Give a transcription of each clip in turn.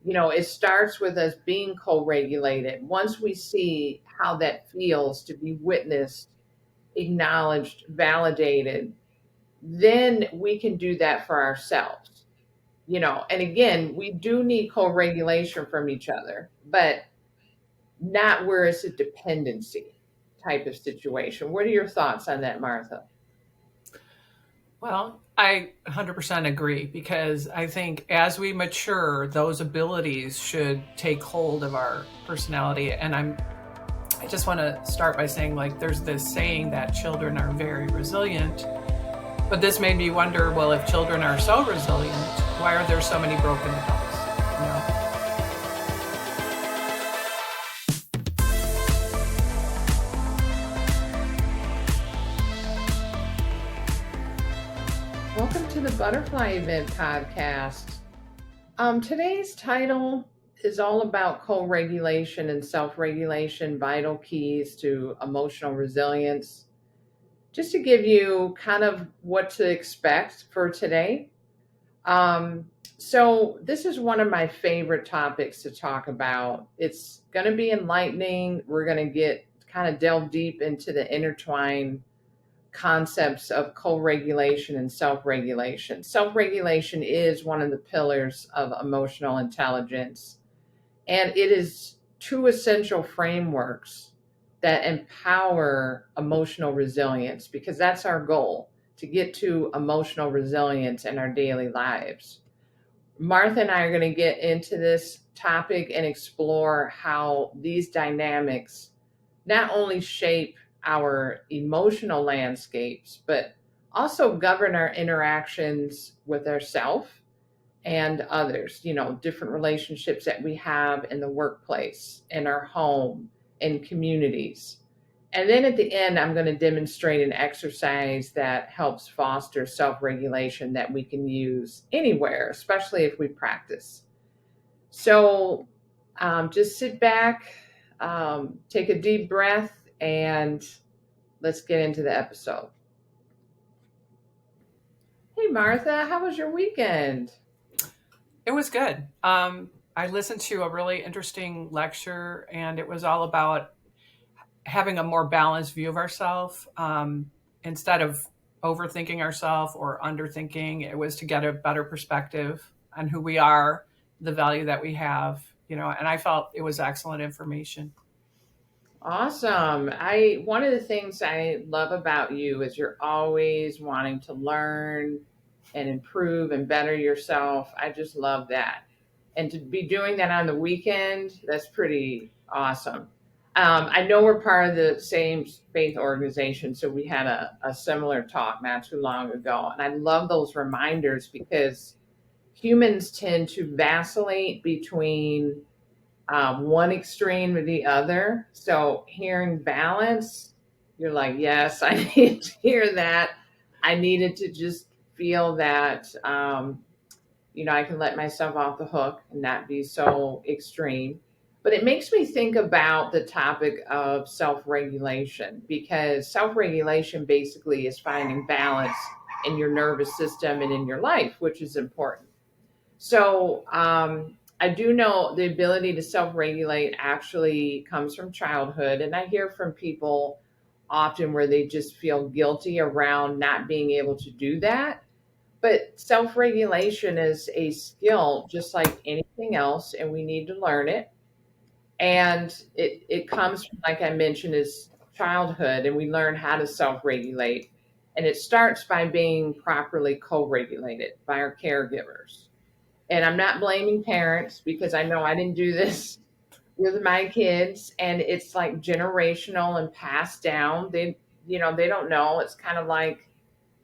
It starts with us being co-regulated. Once we see how that feels to be witnessed, acknowledged, validated, then we can do that for ourselves. And again, we do need co-regulation from each other, but not where it's a dependency type of situation. What are your thoughts on that, Martha? Well, I 100% agree because I think as we mature, those abilities should take hold of our personality. And I just want to start by saying, like, there's this saying that children are very resilient. But this made me wonder, well, if children are so resilient, why are there so many broken adults? You know? Welcome to the Butterfly Event Podcast. Today's title is all about co-regulation and self-regulation, vital keys to emotional resilience. Just to give you kind of what to expect for today. Um, so this is one of my favorite topics to talk about. It's going to be enlightening. We're going to get kind of delve deep into the intertwined concepts of co-regulation and self-regulation. Self-regulation is one of the pillars of emotional intelligence, and it is two essential frameworks that empower emotional resilience because that's our goal, to get to emotional resilience in our daily lives. Martha and I are going to get into this topic and explore how these dynamics not only shape our emotional landscapes, but also govern our interactions with ourselves and others, different relationships that we have in the workplace, in our home, in communities. And then at the end, I'm going to demonstrate an exercise that helps foster self regulation that we can use anywhere, especially if we practice. So just sit back, take a deep breath, and let's get into the episode. Hey, Martha, how was your weekend? It was good. I listened to a really interesting lecture, and it was all about having a more balanced view of ourselves instead of overthinking ourselves or underthinking. It was to get a better perspective on who we are, the value that we have, and I felt it was excellent information. Awesome. I One of the things I love about you is you're always wanting to learn and improve and better yourself. I just love that. And to be doing that on the weekend, that's pretty awesome. I know we're part of the same faith organization, so we had a similar talk not too long ago. And I love those reminders because humans tend to vacillate between one extreme or the other. So hearing balance, you're like, yes, I need to hear that. I needed to just feel that, I can let myself off the hook and not be so extreme. But it makes me think about the topic of self regulation because self regulation basically is finding balance in your nervous system and in your life, which is important. So I do know the ability to self regulate actually comes from childhood. And I hear from people often where they just feel guilty around not being able to do that. But self regulation is a skill just like anything else, and we need to learn it. And it comes from, like I mentioned, is childhood, and we learn how to self regulate. And it starts by being properly co regulated by our caregivers. And I'm not blaming parents because I know I didn't do this with my kids, and it's like generational and passed down. They don't know. It's kind of like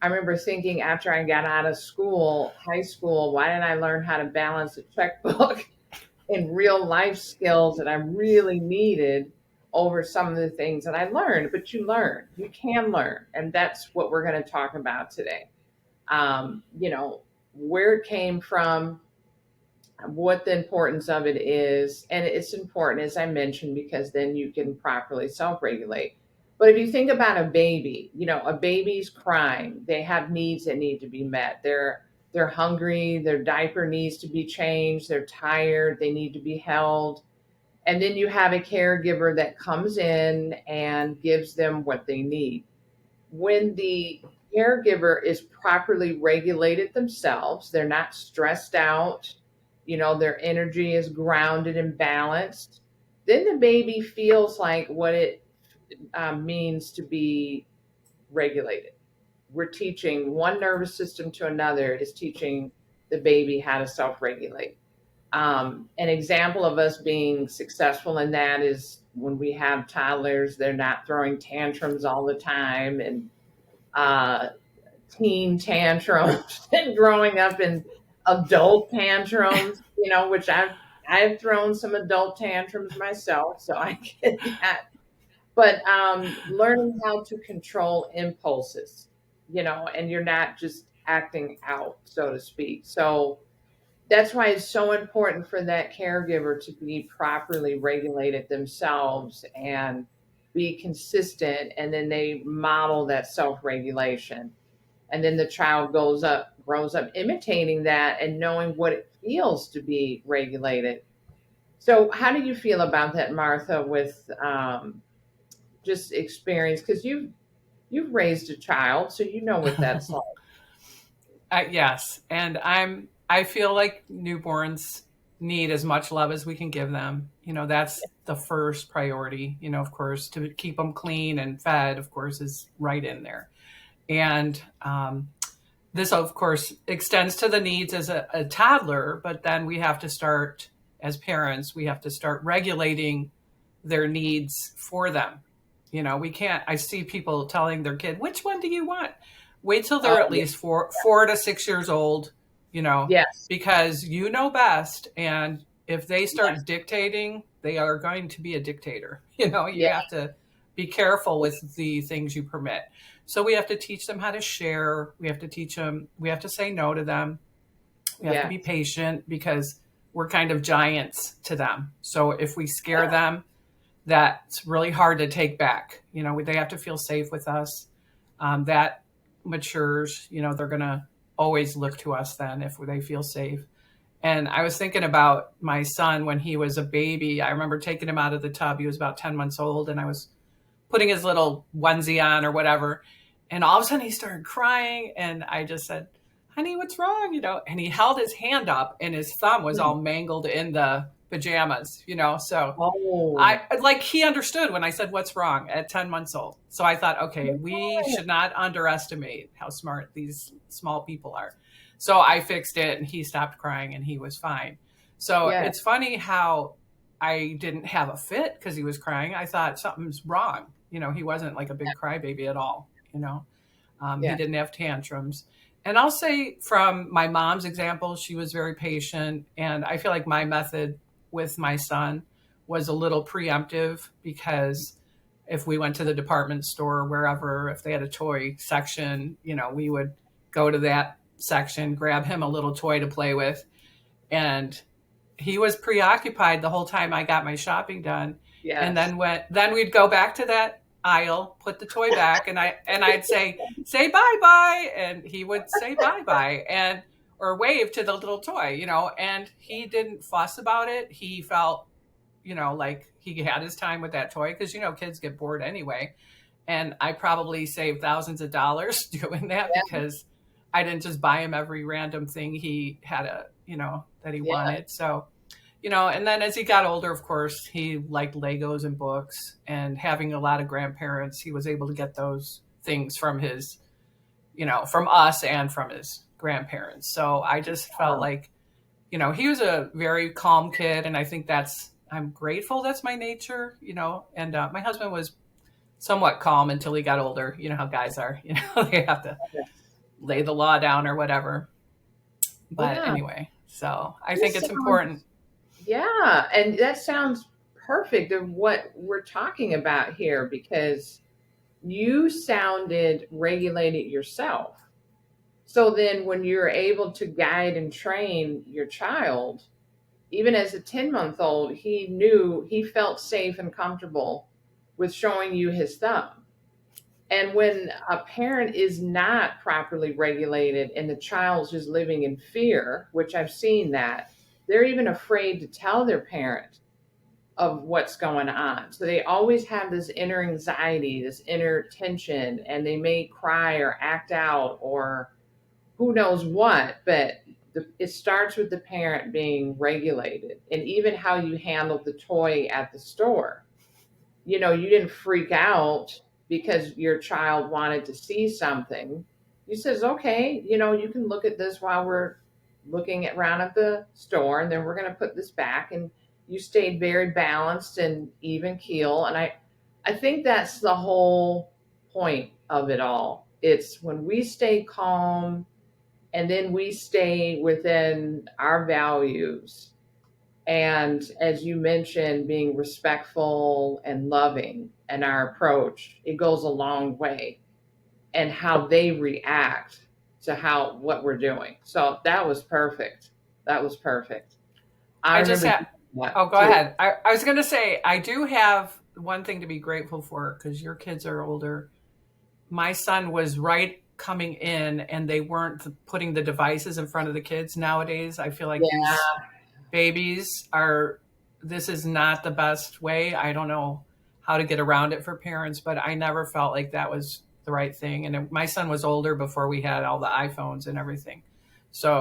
I remember thinking after I got out of school, high school, why didn't I learn how to balance a checkbook and real life skills that I really needed over some of the things that I learned? But you can learn. And that's what we're going to talk about today. Um, you know, where it came from, what the importance of it is. And it's important, as I mentioned, because then you can properly self regulate. But if you think about a baby, a baby's crying, they have needs that need to be met. they're hungry, their diaper needs to be changed, they're tired, they need to be held. And then you have a caregiver that comes in and gives them what they need. When the caregiver is properly regulated themselves, they're not stressed out, their energy is grounded and balanced, then the baby feels like what it means to be regulated. We're teaching one nervous system to another, is teaching the baby how to self regulate. An example of us being successful in that is when we have toddlers, they're not throwing tantrums all the time, and uh, teen tantrums and growing up in adult tantrums, which I've thrown some adult tantrums myself, so I get that. But learning how to control impulses, and you're not just acting out, so to speak. So that's why it's so important for that caregiver to be properly regulated themselves and be consistent, and then they model that self-regulation, and then the child grows up imitating that and knowing what it feels to be regulated. So how do you feel about that, Martha, with just experience, because you've raised a child, so you know what that's like. Yes, and I feel like newborns need as much love as we can give them. That's the first priority. Of course, to keep them clean and fed, of course, is right in there. And this, of course, extends to the needs as a toddler, but then we have to start, as parents, we have to start regulating their needs for them. We can't, I see people telling their kid, which one do you want? Wait till they're Oh at yeah. least 4 to 6 years old, Yes. because you know best. And if they Yes. start dictating, they are going to be a dictator. You Yeah. have to be careful with the things you permit. So we have to teach them how to share. We have to teach them, we have to say no to them. We have to Yeah. be patient because we're kind of giants to them. So if we scare them, that's really hard to take back. They have to feel safe with us. That matures, they're going to always look to us then if they feel safe. And I was thinking about my son when he was a baby. I remember taking him out of the tub. He was about 10 months old, and I was putting his little onesie on or whatever. And all of a sudden he started crying. And I just said, honey, what's wrong? And he held his hand up and his thumb was Hmm. all mangled in the pajamas. So Oh. I like he understood when I said what's wrong at 10 months old. So I thought, okay, we should not underestimate how smart these small people are. So I fixed it and he stopped crying and he was fine. So Yeah. it's funny how I didn't have a fit because he was crying. I thought something's wrong. He wasn't like a big crybaby at all. He Yeah. didn't have tantrums. And I'll say from my mom's example, she was very patient. And I feel like my method with my son was a little preemptive because if we went to the department store or wherever, if they had a toy section, we would go to that section, grab him a little toy to play with. And he was preoccupied the whole time I got my shopping done. And Yes. then we'd go back to that aisle, put the toy back, and I'd say bye bye, and he would say bye bye and or wave to the little toy. And he didn't fuss about it. He felt like he had his time with that toy because kids get bored anyway. And I probably saved thousands of dollars doing that Yeah. because I didn't just buy him every random thing he had that he Yeah. wanted. So and then as he got older, of course, he liked Legos and books, and having a lot of grandparents, he was able to get those things from from us and from his grandparents. So I just felt Oh, like, he was a very calm kid. And I think I'm grateful that's my nature. And my husband was somewhat calm until he got older. You know how guys are, they have to yeah. lay the law down or whatever. But Yeah. anyway, so I think This it's important. sounds, yeah, and that sounds perfect of what we're talking about here, because you sounded regulated yourself. So then when you're able to guide and train your child, even as a 10-month-old, he felt safe and comfortable with showing you his thumb. And when a parent is not properly regulated and the child's just living in fear, which I've seen that, they're even afraid to tell their parent of what's going on. So they always have this inner anxiety, this inner tension, and they may cry or act out or who knows what. But it starts with the parent being regulated, and even how you handle the toy at the store. You didn't freak out because your child wanted to see something. You says, okay, you can look at this while we're looking at around at the store, and then we're going to put this back. And you stayed very balanced and even keel. And I think that's the whole point of it all. It's when we stay calm and then we stay within our values, and as you mentioned, being respectful and loving in our approach, it goes a long way. And how they react to how what we're doing. So that was perfect. That was perfect. I I just remember have, doing that oh, go too. ahead. I was going to say, I do have one thing to be grateful for because your kids are older. My son was right coming in and they weren't putting the devices in front of the kids nowadays. I feel like Yeah, these babies are, this is not the best way. I don't know how to get around it for parents, but I never felt like that was the right thing. And my son was older before we had all the iPhones and everything.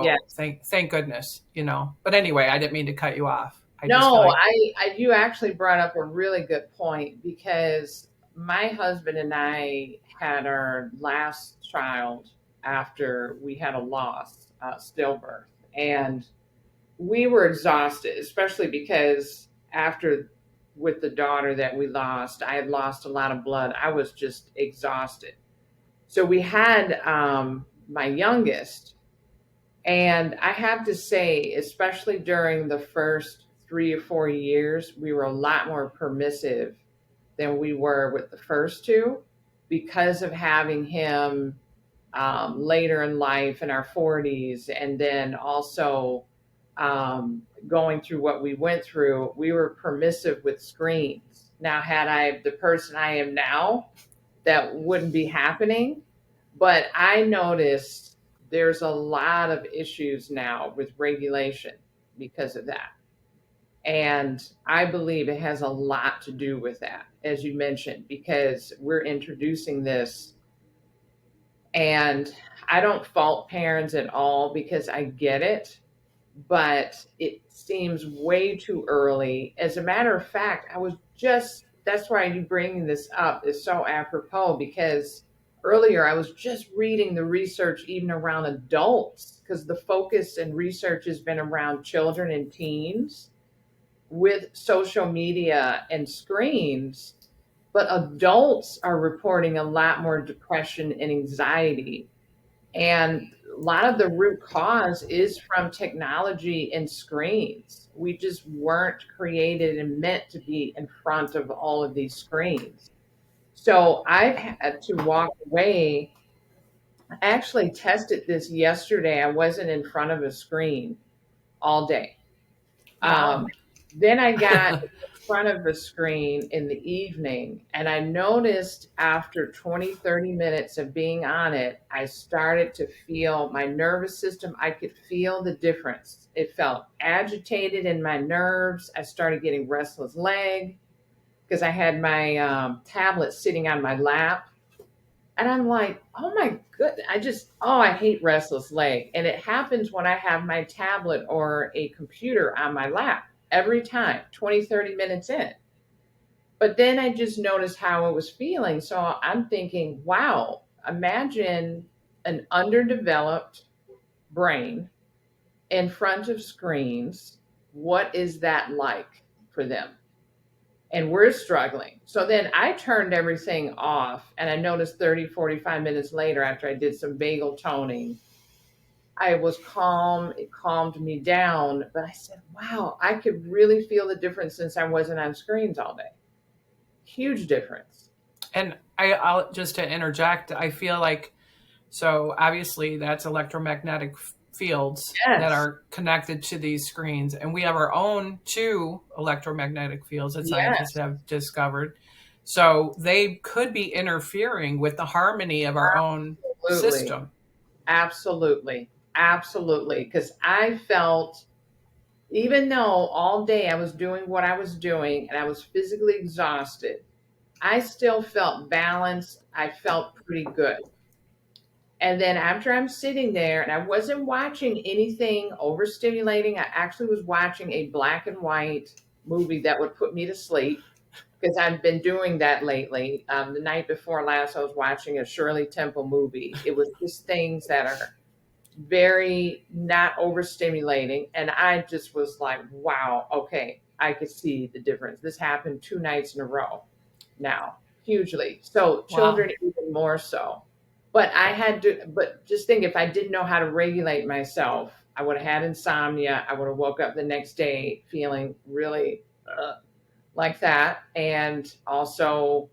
yeah. So thank goodness, you know. But anyway, I didn't mean to cut you off. I just feel No, like, you actually brought up a really good point because my husband and I had our last child after we had a loss, stillbirth, and we were exhausted, especially because after with the daughter that we lost, I had lost a lot of blood. I was just exhausted. So we had my youngest, and I have to say, especially during the first 3 or 4 years, we were a lot more permissive than we were with the first two because of having him later in life in our 40s, and then also going through what we went through. We were permissive with screens. Now, had I the person I am now, that wouldn't be happening. But I noticed there's a lot of issues now with regulation because of that. And I believe it has a lot to do with that, as you mentioned, because we're introducing this. And I don't fault parents at all because I get it, but it seems way too early. As a matter of fact, that's why you bringing this up is so apropos because earlier I was just reading the research even around adults because the focus and research has been around children and teens with social media and screens, but adults are reporting a lot more depression and anxiety, and a lot of the root cause is from technology and screens. We just weren't created and meant to be in front of all of these screens. So I've had to walk away. I actually tested this yesterday. I wasn't in front of a screen all day. Um, wow. then I got in front of the screen in the evening, and I noticed after 20, 30 minutes of being on it, I started to feel my nervous system. I could feel the difference. It felt agitated in my nerves. I started getting restless leg because I had my tablet sitting on my lap. And I'm like, oh my goodness, I hate restless leg. And it happens when I have my tablet or a computer on my lap every time, 20, 30 minutes in. But then I just noticed how it was feeling. So I'm thinking, wow, imagine an underdeveloped brain in front of screens. What is that like for them? And we're struggling. So then I turned everything off, and I noticed 30, 45 minutes later, after I did some vagal toning, I was calm. It calmed me down. But I said, wow, I could really feel the difference since I wasn't on screens all day. Huge difference. And I'll just to interject, I feel like, so obviously that's electromagnetic fields that Yes. are connected to these screens. And we have our own two electromagnetic fields that scientists Yes. have discovered. So they could be interfering with the harmony of our own Absolutely. system. Absolutely. Absolutely. Because I felt, even though all day I was doing what I was doing and I was physically exhausted, I still felt balanced. I felt pretty good. And then after I'm sitting there, and I wasn't watching anything overstimulating, I actually was watching a black and white movie that would put me to sleep because I've been doing that lately. The night before last, I was watching a Shirley Temple movie. It was just things that are very not overstimulating. And I just was like, wow, okay, I could see the difference. This happened 2 nights in a row now, hugely. So, Wow. children, even more so. But I had to, but just think, if I didn't know how to regulate myself, I would have had insomnia. I would have woke up the next day feeling really like that. And also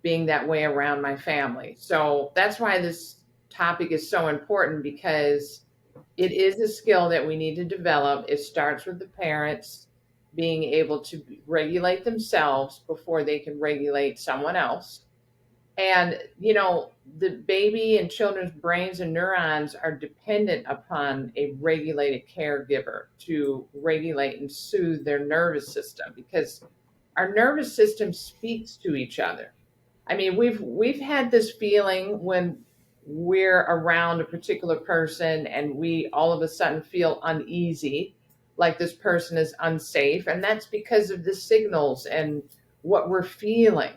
being that way around my family. So that's why this topic is so important, because it is a skill that we need to develop. It starts with the parents being able to regulate themselves before they can regulate someone else. And, the baby and children's brains and neurons are dependent upon a regulated caregiver to regulate and soothe their nervous system, because our nervous system speaks to each other. I mean, we've had this feeling when we're around a particular person and we all of a sudden feel uneasy, like this person is unsafe, and that's because of the signals and what we're feeling.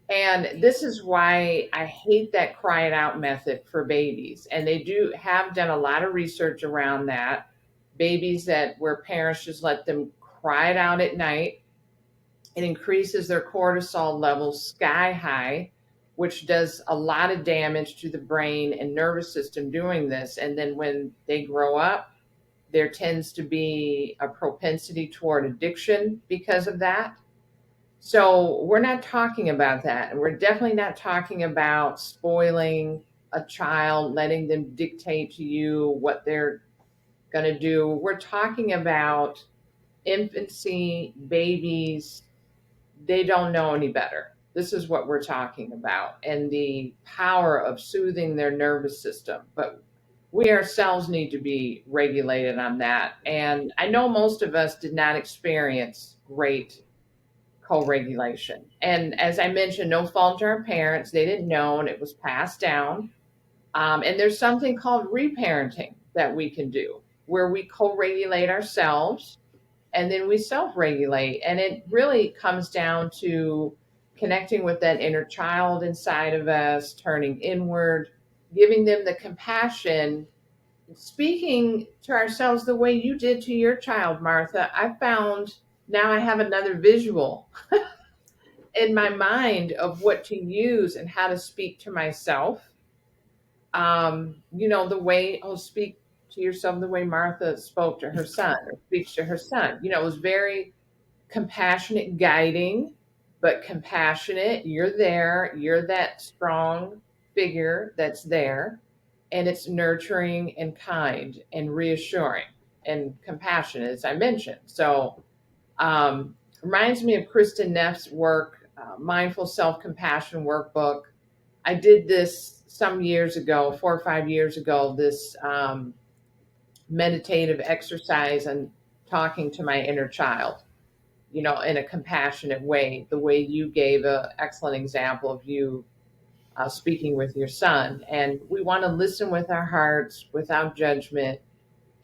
And this is why I hate that cry it out method for babies. And they do have done a lot of research around that. Babies that where parents just let them cry it out at night, it increases their cortisol levels sky high, which does a lot of damage to the brain and nervous system doing this. And then when they grow up, there tends to be a propensity toward addiction because of that. So we're not talking about that. And we're definitely not talking about spoiling a child, letting them dictate to you what they're going to do. We're talking about infancy, babies, they don't know any better. This is what we're talking about, and the power of soothing their nervous system. But we ourselves need to be regulated on that. And I know most of us did not experience great co regulation. And as I mentioned, no fault to our parents. They didn't know, and it was passed down. And there's something called reparenting that we can do, where we co regulate ourselves and then we self regulate. And it really comes down to connecting with that inner child inside of us, turning inward, giving them the compassion, speaking to ourselves the way you did to your child, Martha. I found now I have another visual in my mind of what to use and how to speak to myself. The way I'll speak to yourself the way Martha spoke to her son or speaks to her son. It was very compassionate guiding, but compassionate. You're there, you're that strong figure that's there, and it's nurturing and kind and reassuring and compassionate, as I mentioned. So, reminds me of Kristen Neff's work, Mindful Self Compassion Workbook. I did this some years ago, 4 or 5 years ago, this meditative exercise and talking to my inner child, in a compassionate way, the way you gave an excellent example of you speaking with your son. And we want to listen with our hearts without judgment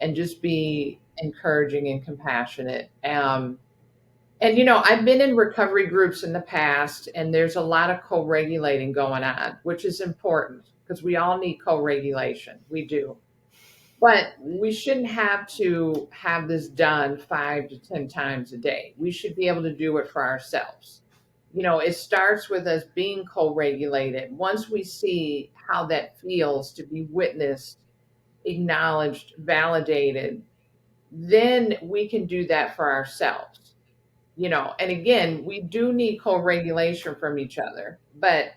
and just be encouraging and compassionate. And, I've been in recovery groups in the past, and there's a lot of co regulating going on, which is important because we all need co regulation. We do. But we shouldn't have to have this done 5 to 10 times a day. We should be able to do it for ourselves. It starts with us being co regulated. Once we see how that feels to be witnessed, acknowledged, validated, then we can do that for ourselves. And again, we do need co regulation from each other, but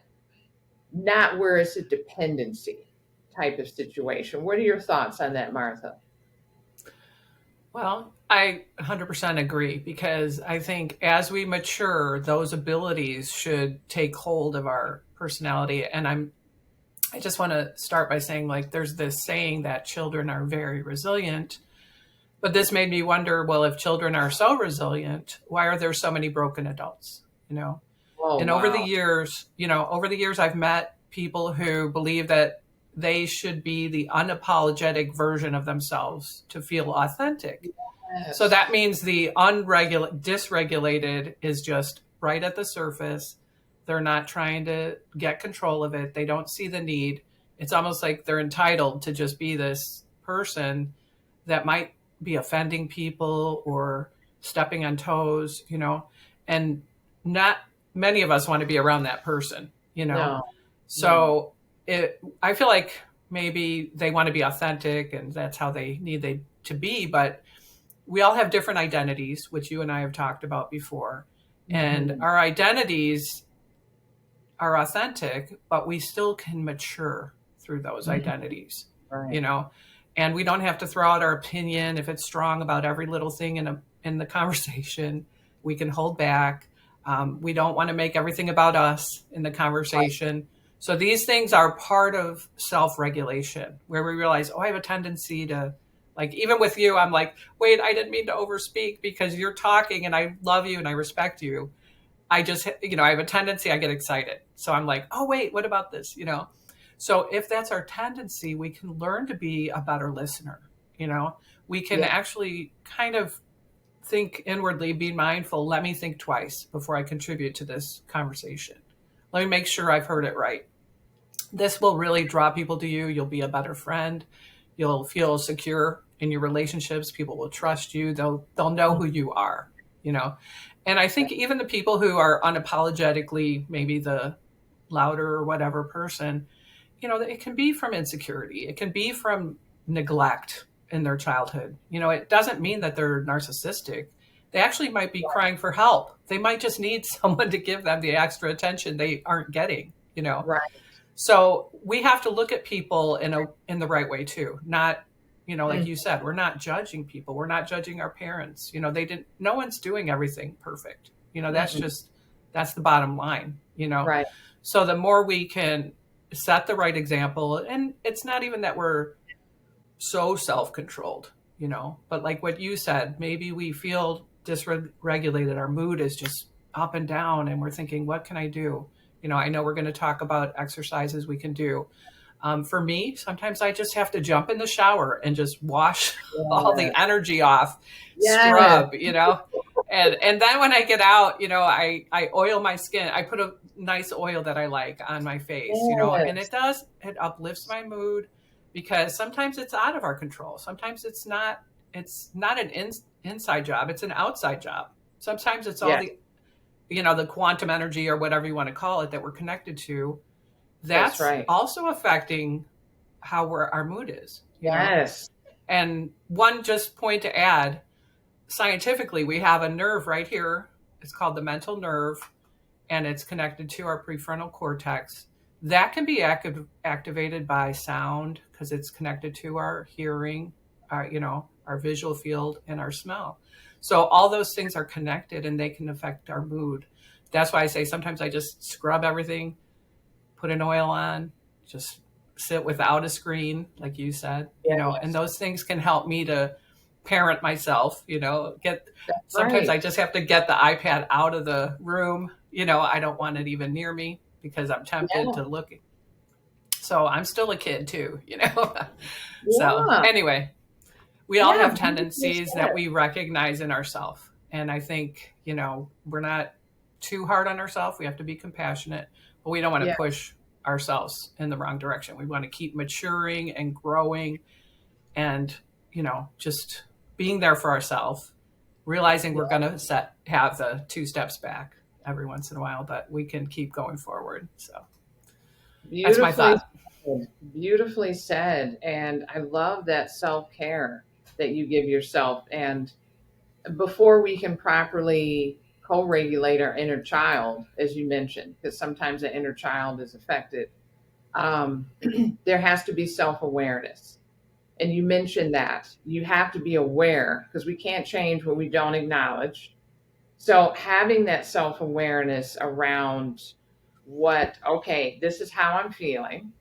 not where it's a dependency type of situation. What are your thoughts on that, Martha? Well, I 100% agree because I think as we mature, those abilities should take hold of our personality. And I just want to start by saying, like, there's this saying that children are very resilient. But this made me wonder, well, if children are so resilient, why are there so many broken adults? You know, Oh, and wow. over the years, I've met people who believe that they should be the unapologetic version of themselves to feel authentic. So that Yes. means the dysregulated is just right at the surface. They're not trying to get control of it. They don't see the need. It's almost like they're entitled to just be this person that might be offending people or stepping on toes, and not many of us want to be around that person. No, no. So I feel like maybe they want to be authentic and that's how they to be, but we all have different identities, which you and I have talked about before. And Hmm. our identities are authentic, but we still can mature through those Hmm. identities, you Right. know? And we don't have to throw out our opinion if it's strong about every little thing in the conversation. We can hold back. We don't want to make everything about us in the Right. conversation. So these things are part of self-regulation, where we realize, oh, I have a tendency to, like, even with you, I'm like, wait, I didn't mean to overspeak because you're talking and I love you and I respect you. I just, I have a tendency, I get excited. So I'm like, oh, wait, what about this? So if that's our tendency, we can learn to be a better listener. You know, we can Yeah. actually kind of think inwardly, be mindful. Let me think twice before I contribute to this conversation. Let me make sure I've heard it right. This will really draw people to you. You'll be a better friend. You'll feel secure in your relationships. People will trust you. They'll know who you are, you know. And I think even the people who are unapologetically maybe the louder or whatever person, it can be from insecurity. It can be from neglect in their childhood. It doesn't mean that they're narcissistic. They actually might be crying for help. They might just need someone to give them the extra attention they aren't getting. Right. So we have to look at people in the right way too. Not, like Mm. you said, we're not judging people. We're not judging our parents. They didn't. No one's doing everything perfect. Mm-mm. That's the bottom line. Right. So the more we can set the right example, and it's not even that we're so self-controlled, but like what you said, maybe we feel dysregulated. Our mood is just up and down, and we're thinking, what can I do? I know we're going to talk about exercises we can do. For me, sometimes I just have to jump in the shower and just wash all the Yes. energy off, Yes. scrub. And then when I get out, I oil my skin. I put a nice oil that I like on my face, and Yes. it uplifts my mood because sometimes it's out of our control. Sometimes it's not an inside job, it's an outside job. Sometimes it's all Yes. the quantum energy or whatever you want to call it that we're connected to. That's That's right. also affecting how our mood is. Yes. And one just point to add, scientifically, we have a nerve right here. It's called the mental nerve, and it's connected to our prefrontal cortex. That can be activated by sound because it's connected to our hearing, our visual field, and our smell. So all those things are connected, and they can affect our mood. That's why I say sometimes I just scrub everything, put an oil on, just sit without a screen, like you said, and Yes. those things can help me to parent myself, get That's sometimes I right. just have to get the iPad out of the room. I don't want it even near me because I'm tempted Yeah. to look. So I'm still a kid too. So Yeah. anyway, we all Yeah. have Beautifully tendencies that said. we recognize in ourselves. And I think, we're not too hard on ourselves. We have to be compassionate, but we don't want to Yeah. push ourselves in the wrong direction. We want to keep maturing and growing and, just being there for ourselves, realizing we're Yeah. going to have the two steps back every once in a while, but we can keep going forward. So that's my Beautifully thought. said. Beautifully said. And I love that self care that you give yourself. And before we can properly co regulate our inner child, as you mentioned, because sometimes the inner child is affected, there has to be self awareness. And you mentioned that you have to be aware because we can't change what we don't acknowledge. So having that self awareness around what, okay, this is how I'm feeling.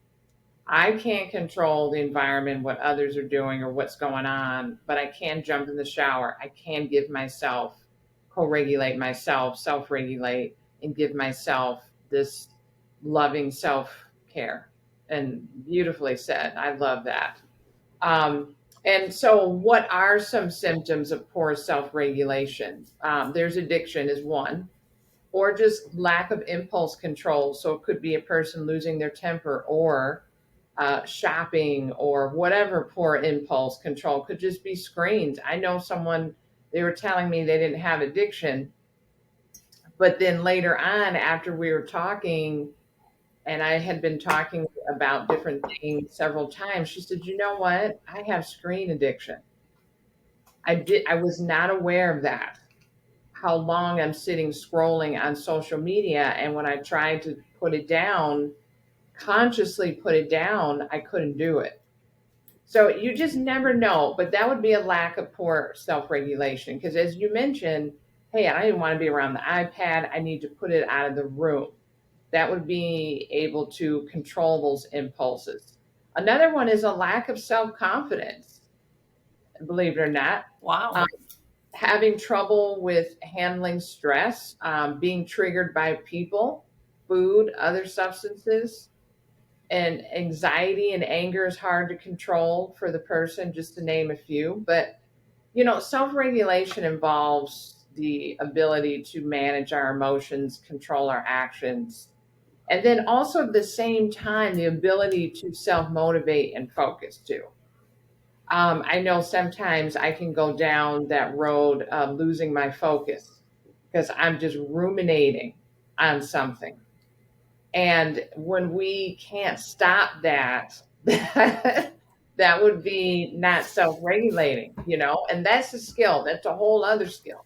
I can't control the environment, what others are doing or what's going on, but I can jump in the shower. I can give myself, co regulate myself, self regulate, and give myself this loving self care. And beautifully said. I love that. And so, what are some symptoms of poor self regulation? There's addiction, is one, or just lack of impulse control. So, it could be a person losing their temper or shopping or whatever poor impulse control, could just be screens. I know someone, they were telling me they didn't have addiction, but then later on, after we were talking, and I had been talking about different things several times, she said, "You know what? I have screen addiction. I was not aware of that. How long I'm sitting scrolling on social media, and when I tried to put it down, consciously put it down, I couldn't do it." So you just never know, but that would be a lack of poor self-regulation because as you mentioned, hey, I didn't want to be around the iPad. I need to put it out of the room. That would be able to control those impulses. Another one is a lack of self-confidence, believe it or not. Wow. Um, Having trouble with handling stress, being triggered by people, food, other substances, and anxiety and anger is hard to control for the person, just to name a few. But, self regulation involves the ability to manage our emotions, control our actions, and then also at the same time, the ability to self motivate and focus too. I know sometimes I can go down that road of losing my focus because I'm just ruminating on something. And when we can't stop that, that would be not self-regulating, and that's a skill. That's a whole other skill.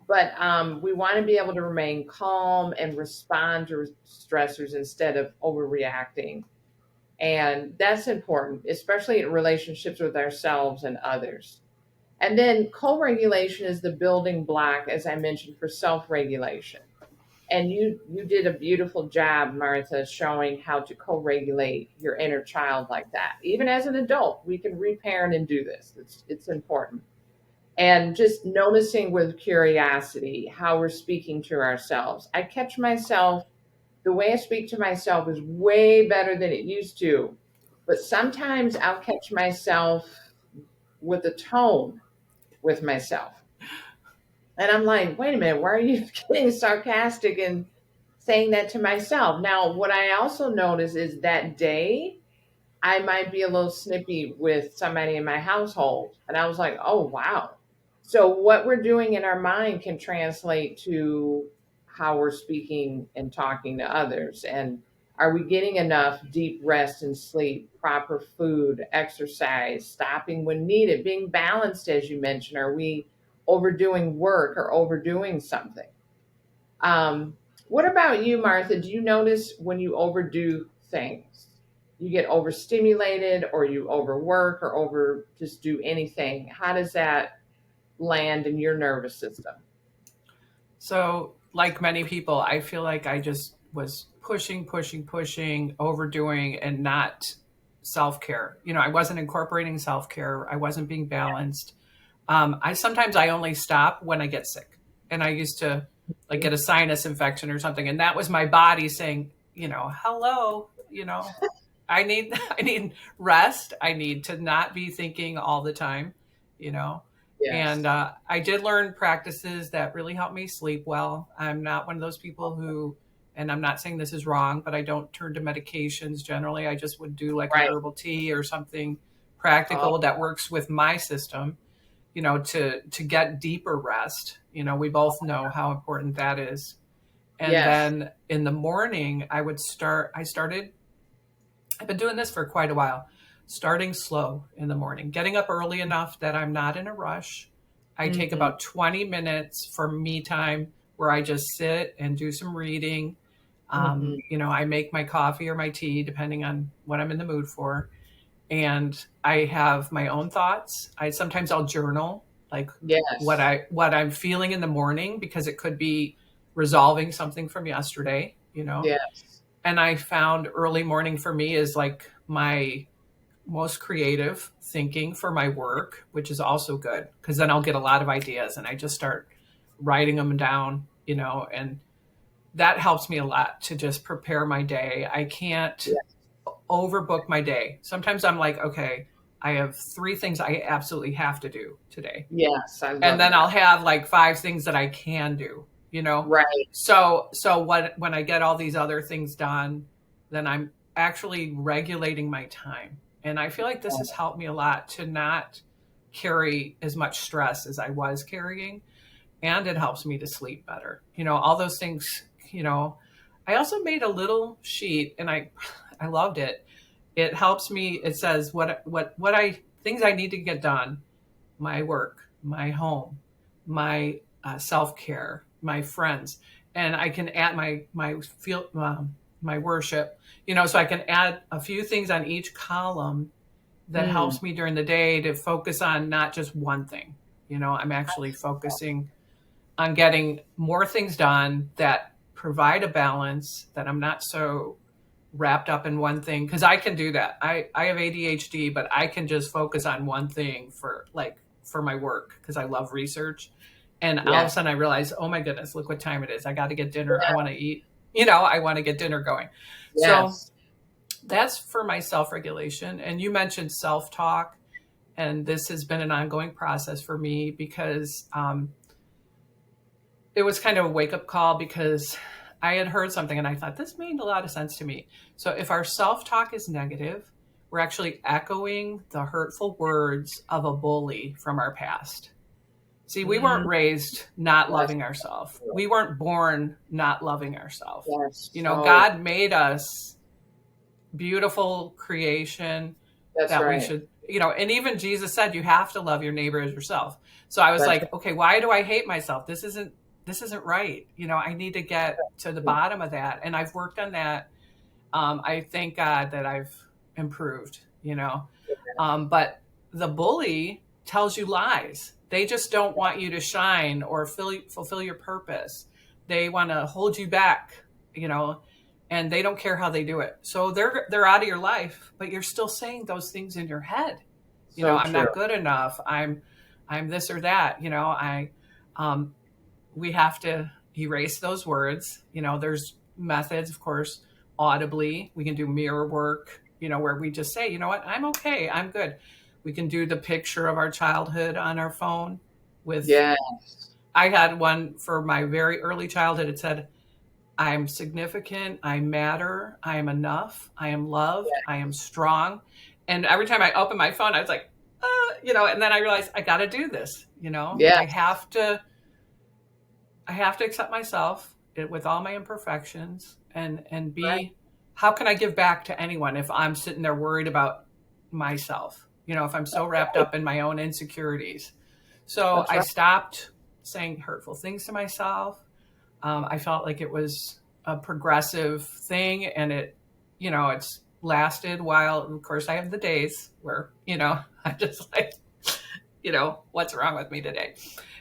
But we want to be able to remain calm and respond to stressors instead of overreacting. And that's important, especially in relationships with ourselves and others. And then co-regulation is the building block, as I mentioned, for self-regulation. And you did a beautiful job, Martha, showing how to co-regulate your inner child like that. Even as an adult, we can reparent and do this. It's important. And just noticing with curiosity how we're speaking to ourselves. I catch myself, the way I speak to myself is way better than it used to. But sometimes I'll catch myself with a tone with myself. And I'm like, wait a minute, why are you getting sarcastic and saying that to myself? Now, what I also notice is that day I might be a little snippy with somebody in my household. And I was like, oh, wow. So, what we're doing in our mind can translate to how we're speaking and talking to others. And are we getting enough deep rest and sleep, proper food, exercise, stopping when needed, being balanced, as you mentioned? Are we overdoing work or overdoing something? Um, what about you, Martha? Do you notice when you overdo things? You get overstimulated or you overwork or over just do anything. How does that land in your nervous system? So, like many people, I feel like I just was pushing, pushing, pushing, overdoing, and not self care. I wasn't incorporating self care. I wasn't being balanced. I sometimes I only stop when I get sick, and I used to like get a sinus infection or something, and that was my body saying, hello, I need rest. I need to not be thinking all the time, you know. And Yes. I did learn practices that really help me sleep well. I'm not one of those people who, and I'm not saying this is wrong, but I don't turn to medications generally. I just would do like an Right. herbal tea or something Oh, practical that works with my system, to get deeper rest. We both know how important that is. And yes. then in the morning, I started I've been doing this for quite a while. Starting slow in the morning, getting up early enough that I'm not in a rush. I take Hmm. about 20 minutes for me time where I just sit and do some reading. Hmm. I make my coffee or my tea, depending on what I'm in the mood for. and I have my own thoughts. I'll journal, like Yes. what I'm feeling in the morning, because it could be resolving something from yesterday, you know. Yes. And I found early morning for me is like my most creative thinking for my work, which is also good because then I'll get a lot of ideas and I just start writing them down, you know, and that helps me a lot to just prepare my day. I can't Yes. overbook my day. Sometimes I'm like, okay, I have 3 things I absolutely have to do today. Yes. I And love then I'll that. have like 5 things that I can do, you know? Right. So when I get all these other things done, then I'm actually regulating my time. And I feel like this has helped me a lot to not carry as much stress as I was carrying. And it helps me to sleep better. You know, all those things, you know. I also made a little sheet and I loved it. It helps me. It says what I things I need to get done: my work, my home, my self-care, my friends, and I can add my feel my worship, you know, so I can add a few things on each column that Mm. helps me during the day to focus on not just one thing. You know, I'm actually focusing on getting more things done that provide a balance, that I'm not so wrapped up in one thing, because I can do that. I have ADHD, but I can just focus on one thing for my work because I love research. And all of a Yes. sudden I realize, oh my goodness, look what time it is. I got to get dinner. I want to eat, you know, I want to get dinner going. So Yes. that's for my self regulation. And you mentioned self talk. And this has been an ongoing process for me because it was kind of a wake up call because I had heard something and I thought this made a lot of sense to me. So if our self talk is negative, we're actually echoing the hurtful words of a bully from our past. See, we weren't Mm. raised not That's loving ourselves. true. We weren't born not loving ourselves. Yes. You know, So God made us beautiful creation that's that we right. should, you know, and even Jesus said you have to love your neighbor as yourself. So I was That's like, okay, why do I hate myself? This isn't right. You know, I need to get to the right. bottom of that. And I've worked on that. I thank God that I've improved, you know. But the bully tells you lies. They just don't want you to shine or fulfill your purpose. They want to hold you back, you know, and they don't care how they do it. So they're out of your life, but you're still saying those things in your head. You know, So I'm true. not good enough. I'm this or that. You know, um, we have to erase those words. You know, there's methods, of course, audibly. We can do mirror work, you know, where we just say, you know what, I'm okay, I'm good. We can do the picture of our childhood on our phone with, Yes. I had one for my very early childhood. It said, I'm significant, I matter, I am enough, I am loved, I am strong. And every time I open my phone, I was like, you know, and then I realized I got to do this, you know, Yes. I have to accept myself with all my imperfections and Right. be, how can I give back to anyone if I'm sitting there worried about myself? You know, if I'm so wrapped up in my own insecurities. So That's I right. stopped saying hurtful things to myself. I felt like it was a progressive thing, and you know, it's lasted while, of course, I have the days where, you know, I just like, you know, what's wrong with me today?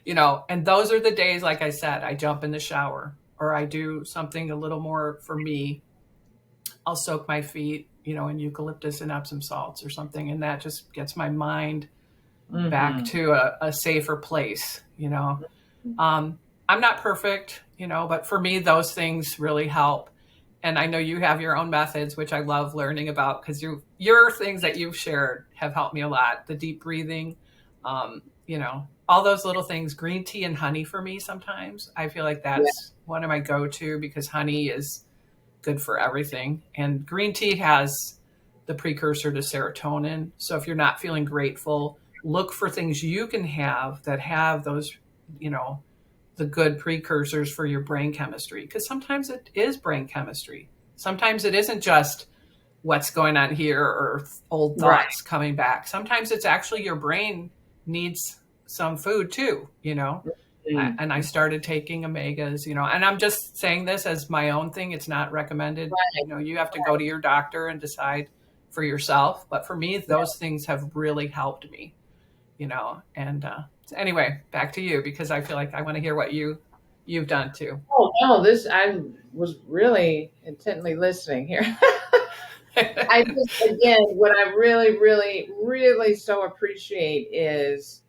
You know, and those are the days, like I said, I jump in the shower or I do something a little more for me. I'll soak my feet, you know, in eucalyptus and Epsom salts or something. And that just gets my mind back Mm-hmm. to a safer place, you know. Um, I'm not perfect, you know, but for me, those things really help. And I know you have your own methods, which I love learning about because your things that you've shared have helped me a lot. The deep breathing, you know, all those little things. Green tea and honey for me sometimes. I feel like Yeah. that's one of my go-to because honey is good for everything, and green tea has the precursor to serotonin. So if you're not feeling grateful, look for things you can have that have those, you know, the good precursors for your brain chemistry, because sometimes it is brain chemistry. Sometimes it isn't just what's going on here or old Right. thoughts coming back. Sometimes it's actually your brain needs some food too, you know. And I Mm-hmm. started taking omegas, you know, and I'm just saying this as my own thing. It's not recommended. You Right. know, you have to go to your doctor and decide for yourself. But for me, those things have really helped me, And anyway, back to you because I feel like I want to hear what you've done too. Oh no, this I was really intently listening here. I just again, what I really, really, really so appreciate is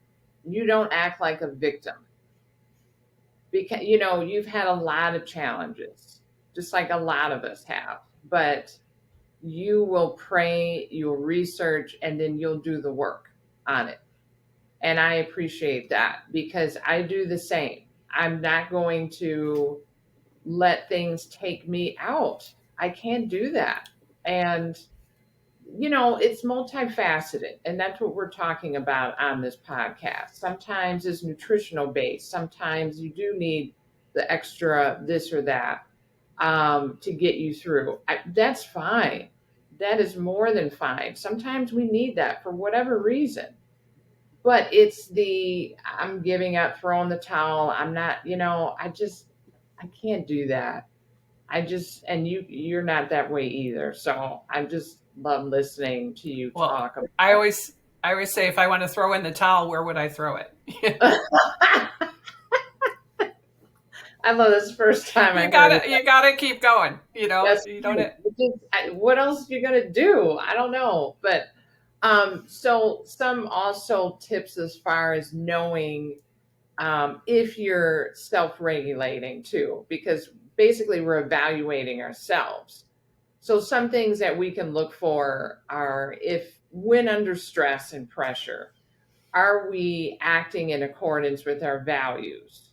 you don't act like a victim because you've had a lot of challenges, just like a lot of us have. But you will pray, you'll research, and then you'll do the work on it. And I appreciate that because I do the same. I'm not going to let things take me out. I can't do that. And it's multifaceted, and that's what we're talking about on this podcast. Sometimes it's nutritional based, sometimes you do need the extra this or that to get you through. That's fine. That is more than fine. Sometimes we need that for whatever reason. But it's the I'm giving up, throwing the towel. I'm not, I can't do that. And you're not that way either. So I just love listening to you Well, talk I about. always I always say if I want to throw in the towel, where would I throw it? I love this first time I you heard it. gotta you gotta keep going. That's You don't. right. What else are you gonna do? I don't know, but so some also tips as far as knowing if you're self-regulating too, because basically we're evaluating ourselves. So some things that we can look for are if when under stress and pressure, are we acting in accordance with our values?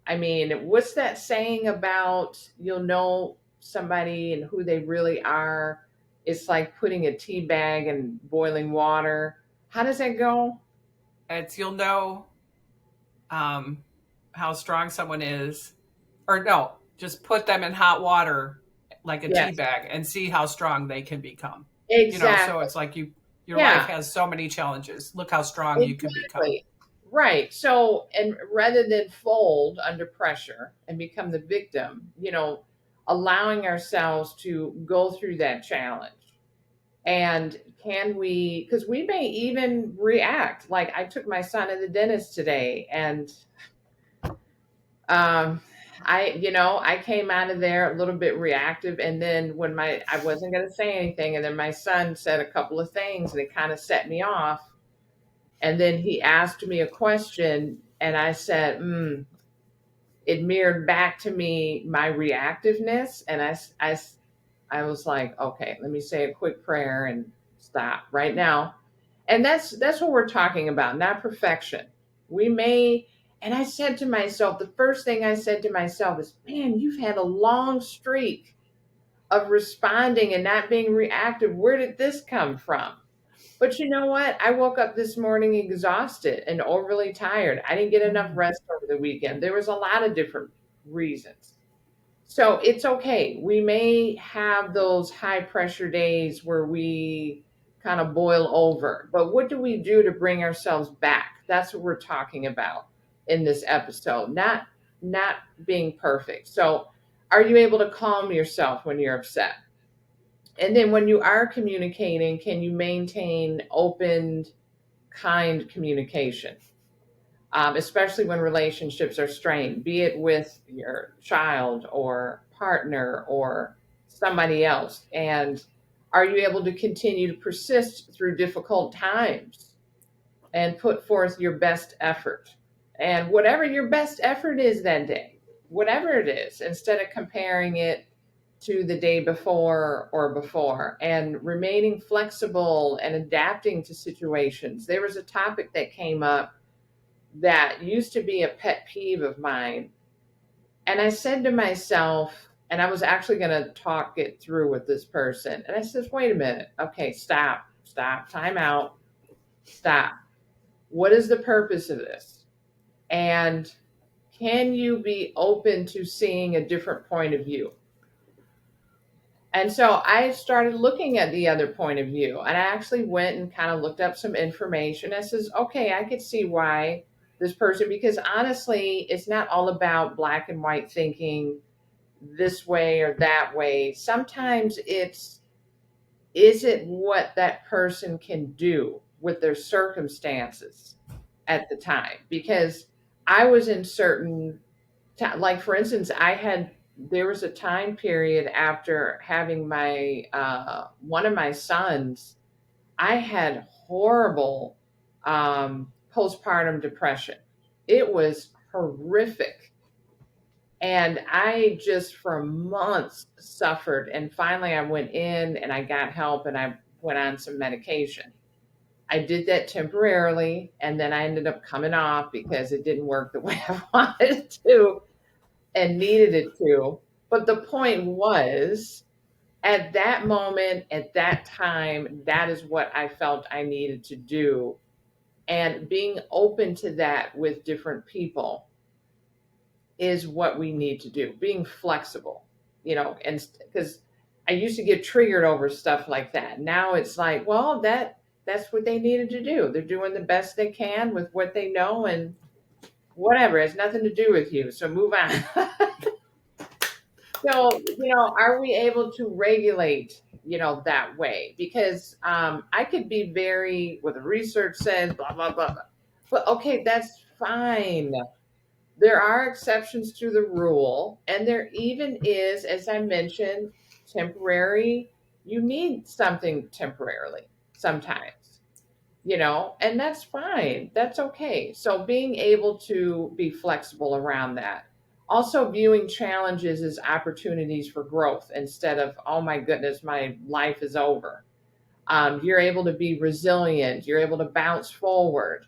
I mean, what's that saying about you'll know somebody and who they really are? It's like putting a tea bag in boiling water. How does that go? It's you'll know um, how strong someone is, or no, just put them in hot water like a tea Yes, bag and see how strong they can become. So exactly. it's like your life Yeah, has so many challenges. Look how strong you can become. exactly. Right. So, and rather than fold under pressure and become the victim, allowing ourselves to go through that challenge. And can we, because we may even react. Like I took my son to the dentist today and um, I came out of there a little bit reactive. And then I wasn't going to say anything. And then my son said a couple of things and it kind of set me off. And then he asked me a question, and I said, it mirrored back to me my reactiveness. And I was like, okay, let me say a quick prayer and stop right now. And that's what we're talking about, not perfection. We may, and I said to myself, the first thing I said to myself is, man, you've had a long streak of responding and not being reactive. Where did this come from? But you know what? I woke up this morning exhausted and overly tired. I didn't get enough Mm. rest over the weekend. There was a lot of different reasons. So it's okay. We may have those high pressure days where we kind of boil over, but what do we do to bring ourselves back? That's what we're talking about in this episode. Not being perfect. So are you able to calm yourself when you're upset? And then when you are communicating, can you maintain open, kind communication? Especially when relationships are strained, be it with your child or partner or somebody else. And are you able to continue to persist through difficult times and put forth your best effort? And whatever your best effort is that day, whatever it is, instead of comparing it to the day before or before, and remaining flexible and adapting to situations. There was a topic that came up that used to be a pet peeve of mine. And I said to myself, and I was actually going to talk it through with this person. And I said, wait a minute. Okay, stop, time out, stop. What is the purpose of this? And can you be open to seeing a different point of view? And so I started looking at the other point of view, and I actually went and kind of looked up some information. I says, okay, I could see why this person, because honestly, it's not all about black and white thinking this way or that way. Sometimes it's is it what that person can do with their circumstances at the time? Because I was in certain, like for instance, there was a time period after having my one of my sons. I had horrible postpartum depression. It was horrific. And I just for months suffered. And finally, I went in and I got help and I went on some medication. I did that temporarily. And then I ended up coming off because it didn't work the way I wanted it to and needed it to. But the point was, at that moment, at that time, that is what I felt I needed to do. And being open to that with different people is what we need to do. Being flexible, and because I used to get triggered over stuff like that. Now it's like, well, that's what they needed to do. They're doing the best they can with what they know, and whatever, it has nothing to do with you. So move on. So, are we able to regulate, that way? Because I could be very, what the research says, blah, blah, blah, blah. But okay, that's fine. There are exceptions to the rule. And there even is, as I mentioned, temporary, you need something temporarily sometimes, and that's fine. That's okay. So being able to be flexible around that. Also, viewing challenges as opportunities for growth instead of, oh my goodness, my life is over. You're able to be resilient, you're able to bounce forward.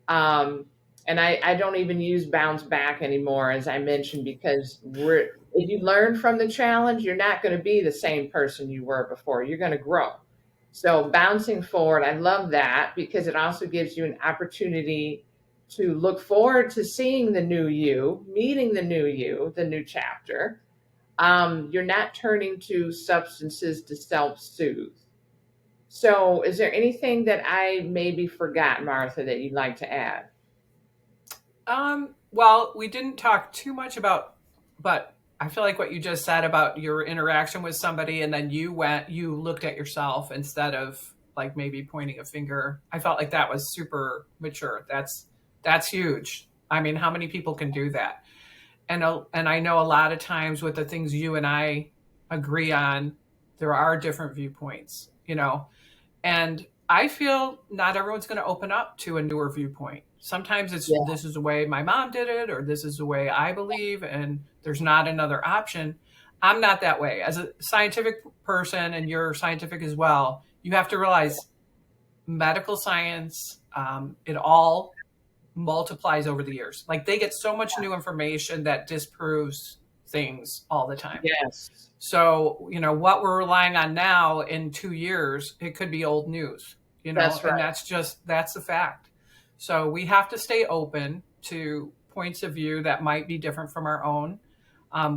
And I don't even use bounce back anymore, as I mentioned, because if you learn from the challenge, you're not going to be the same person you were before. You're going to grow. So bouncing forward, I love that because it also gives you an opportunity to look forward to seeing the new you, meeting the new you, the new chapter. You're not turning to substances to self-soothe. So, is there anything that I maybe forgot, Martha, that you'd like to add? Well, we didn't talk too much about, but I feel like what you just said about your interaction with somebody and then you looked at yourself instead of like maybe pointing a finger. I felt like that was super mature. That's huge. I mean, how many people can do that? And I know a lot of times with the things you and I agree on, there are different viewpoints. And I feel not everyone's going to open up to a newer viewpoint. Sometimes it's Yeah, this is the way my mom did it, or this is the way I believe, and there's not another option. I'm not that way. As a scientific person, and you're scientific as well, you have to realize medical science, it all multiplies over the years. Like they get so much new information that disproves things all the time. yes, So, what we're relying on now in 2 years, it could be old news, that's and right. that's the fact. So we have to stay open to points of view that might be different from our own.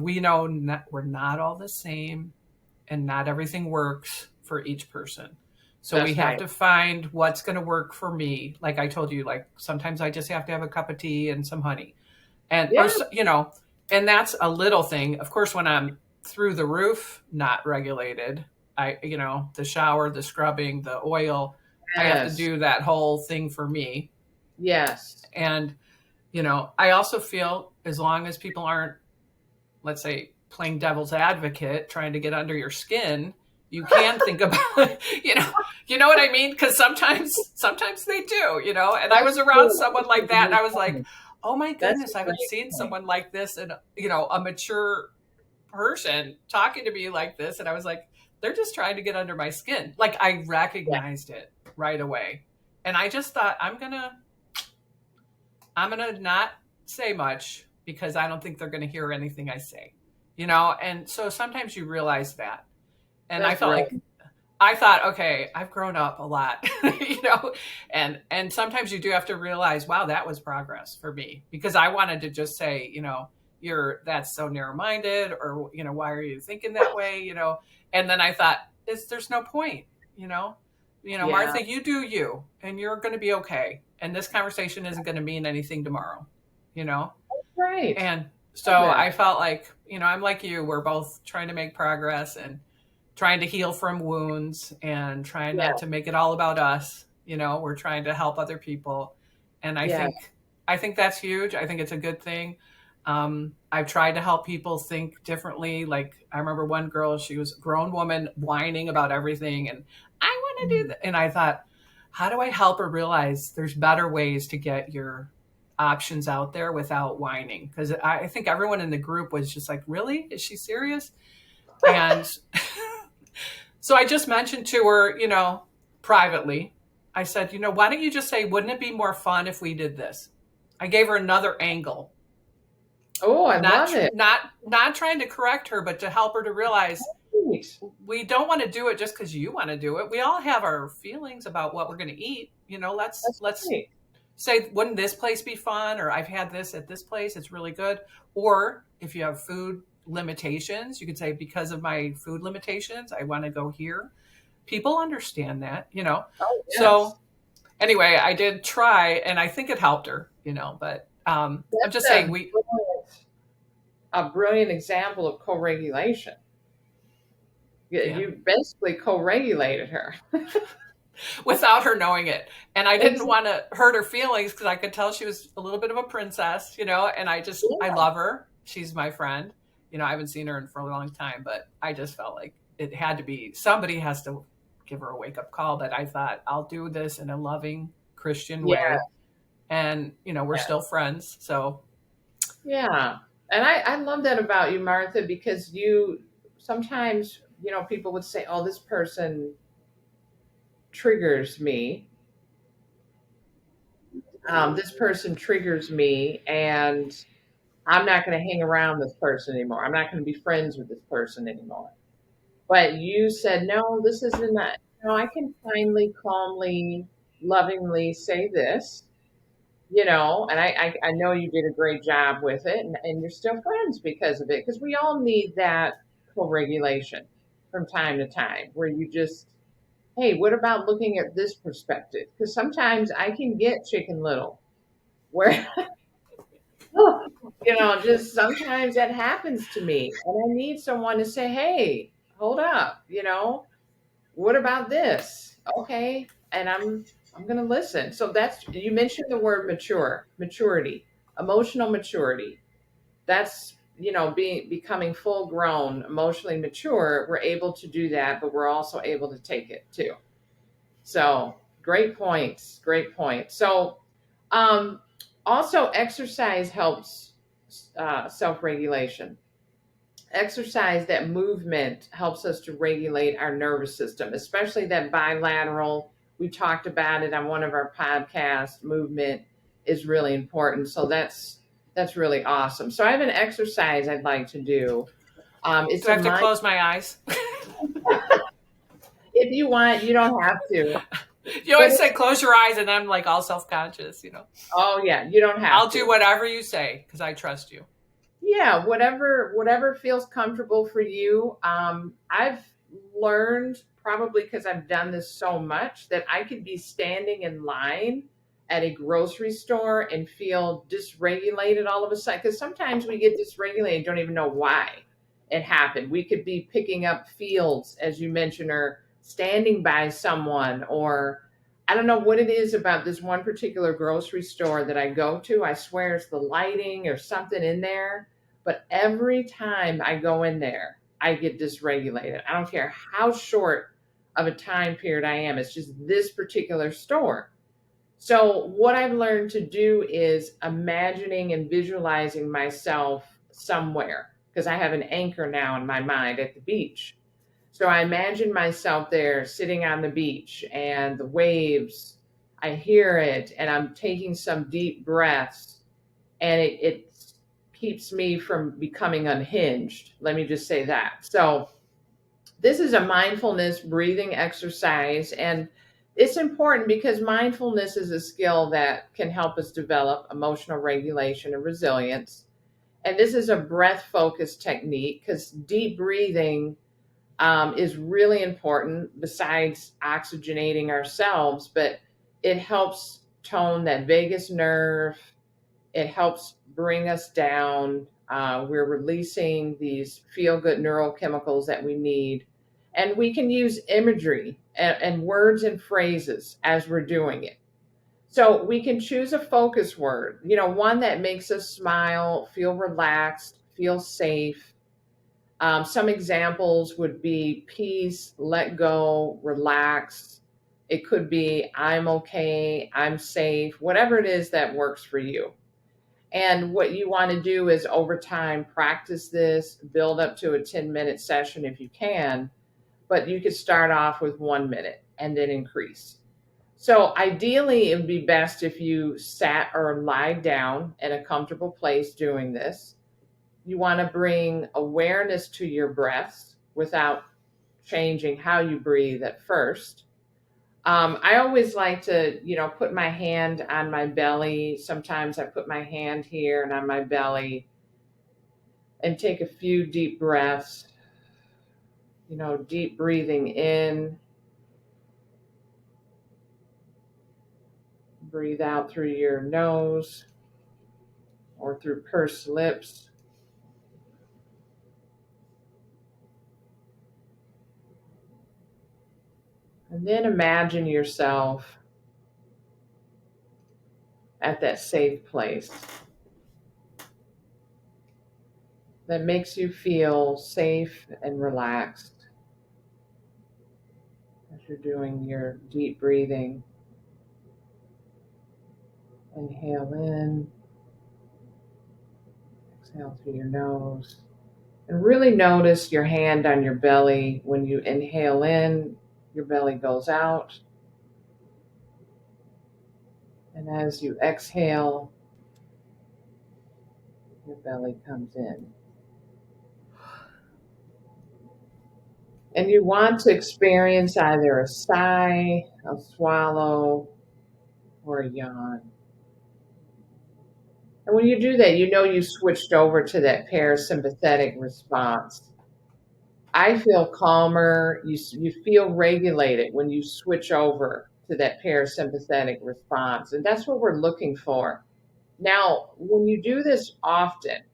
We know we're not all the same, and not everything works for each person. So we That's have right. to find what's going to work for me. Like I told you, like sometimes I just have to have a cup of tea and some honey, and or Yeah, and that's a little thing. Of course, when I'm through the roof, not regulated, the shower, the scrubbing, the oil, I have to yes, do that whole thing for me. yes, And I also feel as long as people aren't, let's say, playing devil's advocate, trying to get under your skin, you can think about, you know, you know what I mean? Because sometimes they do. And I that's was around true. someone like that, and I was like, oh my That's goodness, a I haven't great seen point. someone like this, and a mature person talking to me like this, and I was like, they're just trying to get under my skin. Like I Yeah, recognized it right away, and I just thought I'm gonna not say much because I don't think they're gonna hear anything I say. And so sometimes you realize that, and I that's felt right. like I thought, okay, I've grown up a lot, and sometimes you do have to realize, wow, that was progress for me because I wanted to just say, that's so narrow minded, or why are you thinking that way. And then I thought, there's no point, you know, Yeah, Martha, you do you, and you're going to be okay, and this conversation isn't going to mean anything tomorrow, you know. right. And Love so that. I felt like, I'm like you, we're both trying to make progress, and trying to heal from wounds and trying Yeah. not to make it all about us. You know, we're trying to help other people. And Yeah. I think that's huge. I think it's a good thing. I've tried to help people think differently. Like I remember one girl, she was a grown woman whining about everything and I want to do Mm. that. And I thought, how do I help her realize there's better ways to get your options out there without whining? Because I think everyone in the group was just like, really? Is she serious? And so I just mentioned to her, you know, privately, I said, you know, why don't you just say, wouldn't it be more fun if we did this? I gave her another angle, Oh, I love it. not trying to correct her, but to help her to realize Great. we don't want to do it just because you want to do it. We all have our feelings about what we're going to eat. You know, That's let's great. say, wouldn't this place be fun? Or I've had this at this place; it's really good. Or if you have food limitations, you could say, because of my food limitations, I want to go here. People understand that, you know. Oh, yes. So anyway, I did try, and I think it helped her, you know. But I'm That's just saying, a brilliant example of co-regulation. yeah, You basically co-regulated her. without her knowing it. And I didn't Exactly. want to hurt her feelings because I could tell she was a little bit of a princess, you know. And I love her. She's my friend. You know, I haven't seen her for a long time, but I just felt like it had to be somebody has to give her a wake up call. But I thought I'll do this in a loving Christian Yeah. way, and you know, we're still friends. So Yeah. And I love that about you, Martha, because you sometimes, people would say, oh, this person triggers me. This person triggers me, and I'm not going to hang around this person anymore. I'm not going to be friends with this person anymore. But you said, no, this isn't that. No, I can kindly, calmly, lovingly say this, and I know you did a great job with it, and you're still friends because of it, because we all need that co-regulation from time to time where you just, hey, what about looking at this perspective? Because sometimes I can get chicken little where, just sometimes that happens to me, and I need someone to say, hey, hold up, what about this? Okay, and I'm going to listen. So that's, you mentioned the word maturity, emotional maturity. That's, being becoming full grown, emotionally mature. We're able to do that, but we're also able to take it too. So great points, great point. So um, also exercise helps self regulation. Exercise, that movement helps us to regulate our nervous system, especially that bilateral. We talked about it on one of our podcasts. Movement is really important. So that's really awesome. So I have an exercise I'd like to do. do It's I a have to mind. close my eyes? If you want, you don't have to, You but always it's, say close your eyes, and I'm like all self conscious. You know, oh yeah, you don't have I'll do to. whatever you say because I trust you. Yeah, whatever feels comfortable for you. I've learned, probably because I've done this so much, that I could be standing in line at a grocery store and feel dysregulated all of a sudden, because sometimes we get dysregulated and don't even know why it happened. We could be picking up fields, as you mentioned, or standing by someone, or I don't know what it is about this one particular grocery store that I go to. I swear it's the lighting or something in there, but every time I go in there, I get dysregulated. I don't care how short of a time period I am. It's just this particular store. So, what I've learned to do is imagining and visualizing myself somewhere, because I have an anchor now in my mind at the beach. So, I imagine myself there sitting on the beach and the waves. I hear it, and I'm taking some deep breaths, and it keeps me from becoming unhinged. Let me just say that. So, this is a mindfulness breathing exercise, and it's important because mindfulness is a skill that can help us develop emotional regulation and resilience. And this is a breath focused technique, because deep breathing is really important besides oxygenating ourselves, but it helps tone that vagus nerve. It helps bring us down. We're releasing these feel good neurochemicals that we need. And we can use imagery and words and phrases as we're doing it. So we can choose a focus word, one that makes us smile, feel relaxed, feel safe. Some examples would be peace, let go, relax. It could be I'm okay, I'm safe, whatever it is that works for you. And what you want to do is over time practice this, build up to a 10-minute session if you can, but you could start off with 1 minute and then increase. So ideally, it would be best if you sat or lied down in a comfortable place doing this. You want to bring awareness to your breaths without changing how you breathe at first. I always like to, put my hand on my belly. Sometimes I put my hand here and on my belly and take a few deep breaths, deep breathing in, breathe out through your nose or through pursed lips. And then imagine yourself at that safe place that makes you feel safe and relaxed as you're doing your deep breathing. Inhale in, exhale through your nose. And really notice your hand on your belly. When you inhale in, your belly goes out. And as you exhale, your belly comes in. And you want to experience either a sigh, a swallow, or a yawn. And when you do that, you switched over to that parasympathetic response. I feel calmer. You feel regulated when you switch over to that parasympathetic response. And that's what we're looking for. Now, when you do this often,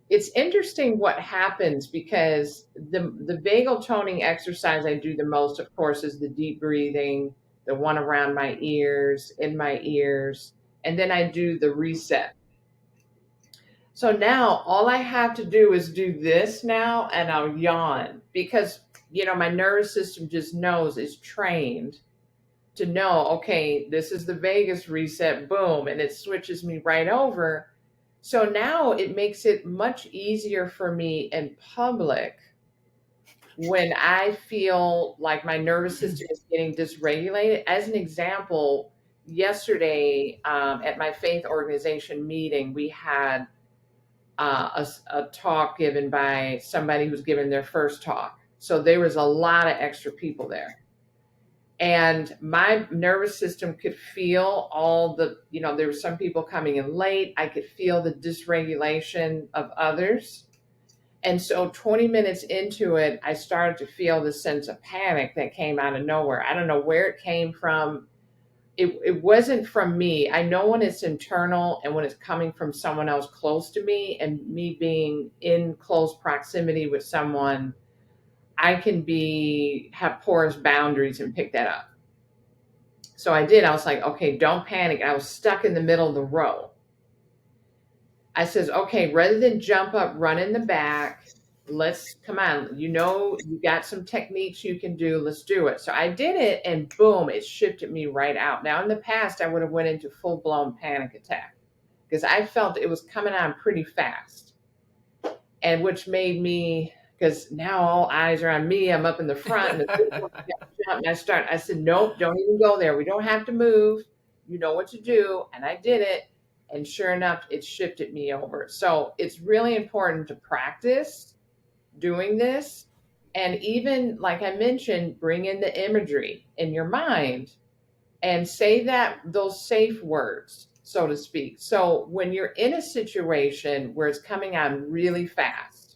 it's interesting what happens because the vagal toning exercise I do the most, of course, is the deep breathing, the one around my ears, in my ears, and then I do the reset. So now all I have to do is do this now and I'll yawn because, my nervous system just knows, is trained to know, okay, this is the vagus reset, boom, and it switches me right over. So now it makes it much easier for me in public when I feel like my nervous system is getting dysregulated. As an example, yesterday at my faith organization meeting, we had a talk given by somebody who's given their first talk. So there was a lot of extra people there. And my nervous system could feel all there were some people coming in late. I could feel the dysregulation of others. And so 20 minutes into it, I started to feel this sense of panic that came out of nowhere. I don't know where it came from. It wasn't from me. I know when it's internal and when it's coming from someone else close to me, and me being in close proximity with someone, I can have porous boundaries and pick that up. So I did. I was like, okay, don't panic. I was stuck in the middle of the row. I says, okay, rather than jump up, run in the back, let's come on. You got some techniques you can do. Let's do it. So I did it, and boom, it shifted me right out. Now, in the past, I would have went into full blown panic attack because I felt it was coming on pretty fast, and which made me, because now all eyes are on me. I'm up in the front, and I said, nope, don't even go there. We don't have to move. You know what to do. And I did it. And sure enough, it shifted me over. So it's really important to practice doing this. And even, like I mentioned, bring in the imagery in your mind and say those safe words, so to speak. So when you're in a situation where it's coming on really fast,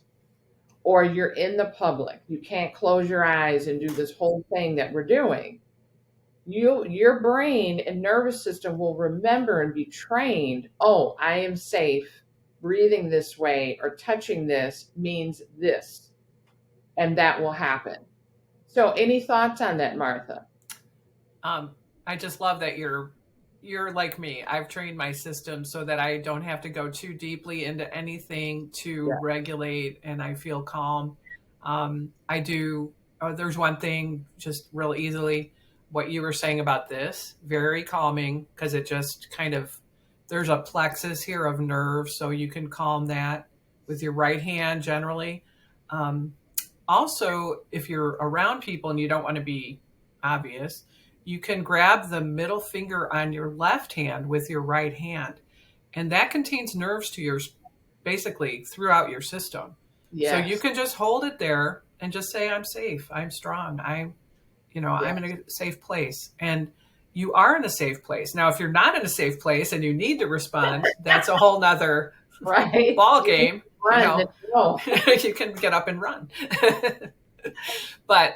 or you're in the public, you can't close your eyes and do this whole thing that we're doing. Your brain and nervous system will remember and be trained. Oh, I am safe. Breathing this way or touching this means this. and that will happen. So, any thoughts on that, Martha? Um, I just love that you're like me. I've trained my system so that I don't have to go too deeply into anything to Yeah. regulate, and I feel calm. I do. Oh, there's one thing, just real easily, what you were saying about this, very calming because it just kind of there's a plexus here of nerve, so you can calm that with your right hand generally. Um, Also, if you're around people and you don't want to be obvious, you can grab the middle finger on your left hand with your right hand. And that contains nerves to yours basically throughout your system. So you Yes. can just hold it there and just say, I'm safe, I'm strong, I'm in Yes. a safe place. And you are in a safe place. Now, if you're not in a safe place and you need to respond, that's a whole nother Right. ball You need game. to run, then go. You can get up and run. But,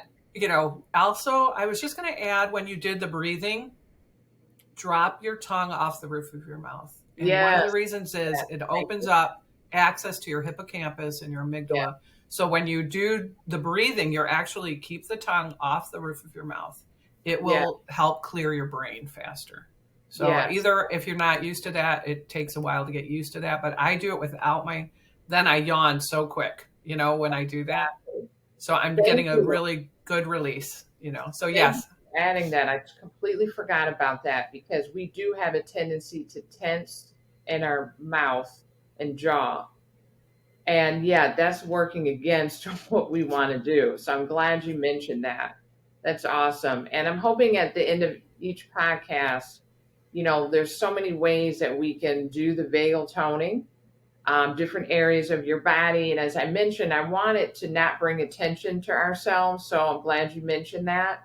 also, I was just going to add when you did the breathing, drop your tongue off the roof of your mouth. And one of the Yes. reasons is Yes. it Thank opens you. up access to your hippocampus and your Yeah. amygdala. So when you do the breathing, you're actually keep the tongue off the roof of your mouth. It Yeah. will help clear your brain faster. So Yes. either if you're not used to that, it takes a while to get used to that. But I do it without then I yawn so quick, when I do that. So I'm Thank getting a you. really good release. So Thank you yes. for adding that. I completely forgot about that because we do have a tendency to tense in our mouth and jaw. And yeah, that's working against what we want to do. So I'm glad you mentioned that. That's awesome. And I'm hoping at the end of each podcast, there's so many ways that we can do the vagal toning, different areas of your body. And as I mentioned, I want it to not bring attention to ourselves. So I'm glad you mentioned that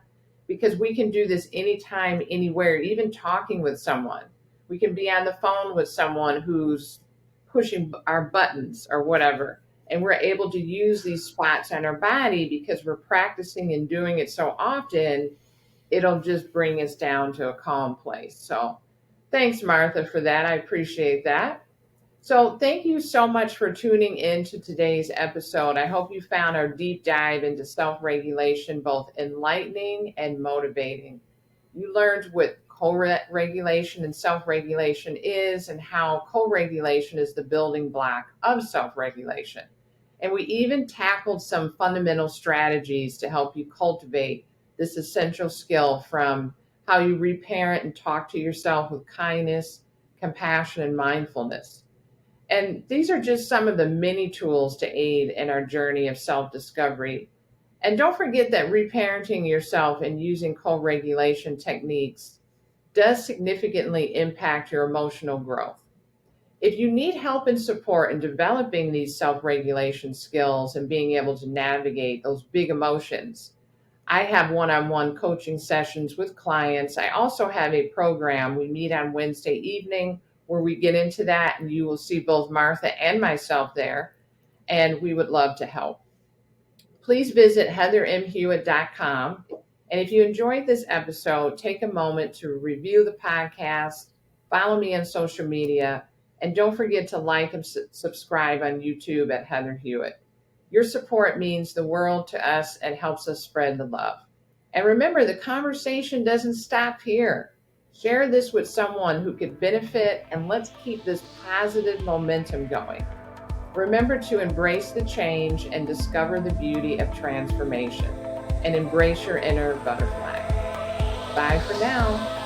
because we can do this anytime, anywhere, even talking with someone. We can be on the phone with someone who's pushing our buttons or whatever. And we're able to use these spots on our body because we're practicing and doing it so often, it'll just bring us down to a calm place. So thanks, Martha, for that. I appreciate that. So, thank you so much for tuning in to today's episode. I hope you found our deep dive into self regulation both enlightening and motivating. You learned what co regulation and self regulation is, and how co regulation is the building block of self regulation. And we even tackled some fundamental strategies to help you cultivate this essential skill, from how you reparent and talk to yourself with kindness, compassion, and mindfulness. And these are just some of the many tools to aid in our journey of self discovery. And don't forget that reparenting yourself and using co regulation techniques does significantly impact your emotional growth. If you need help and support in developing these self regulation skills and being able to navigate those big emotions, I have one on one coaching sessions with clients. I also have a program. We meet on Wednesday evening where we get into that, and you will see both Martha and myself there. And we would love to help. Please visit heathermhewitt.com. And if you enjoyed this episode, take a moment to review the podcast, follow me on social media, and don't forget to like and subscribe on YouTube at Heather Hewitt. Your support means the world to us and helps us spread the love. And remember, the conversation doesn't stop here. Share this with someone who could benefit, and let's keep this positive momentum going. Remember to embrace the change and discover the beauty of transformation, and embrace your inner butterfly. Bye for now.